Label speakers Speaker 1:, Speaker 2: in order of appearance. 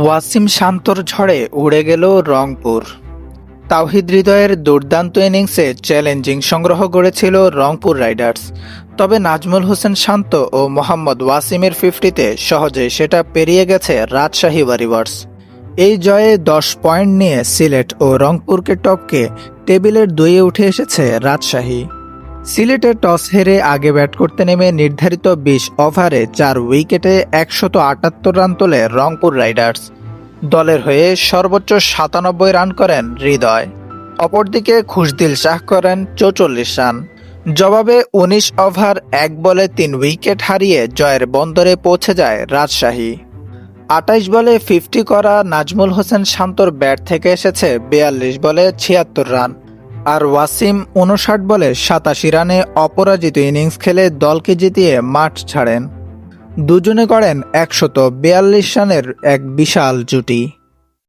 Speaker 1: ওয়াসিম শান্তর ঝড়ে উড়ে গেল রংপুর। তাওহিদ হৃদয়ের দুর্দান্ত ইনিংসে চ্যালেঞ্জিং সংগ্রহ গড়েছিল রংপুর রাইডার্স। তবে নাজমুল হোসেন শান্ত ও মোহাম্মদ ওয়াসিমের 50-তে সহজেই সেটা পেরিয়ে গেছে রাজশাহী ওয়ারিয়র্স। এই জয়ে 10 পয়েন্ট নিয়ে সিলেট ও রংপুরকে টপকে টেবিলের 2-এ উঠে এসেছে রাজশাহী। সিলেটে টস হেরে আগে ব্যাট করতে নেমে নির্ধারিত 20 ওভারে 4 উইকেটে 178 রান তোলে রংপুর রাইডার্স। দলের হয়ে সর্বোচ্চ 97 রান করেন হৃদয়। অপরদিকে খুশদিল শাহ করেন 44 রান। জবাবে 19 ওভার 1 বলে 3 উইকেট হারিয়ে জয়ের বন্দরে পৌঁছে যায় রাজশাহী। 28 বলে 50 করা নাজমুল হোসেন শান্তর ব্যাট থেকে এসেছে 42 বলে 76 রান। আর ওয়াসিম 59 বলে 87 রানে অপরাজিত ইনিংস খেলে দলকে জিতিয়ে মাঠ ছাড়েন। দুজনে করেন 142 রানের এক বিশাল জুটি।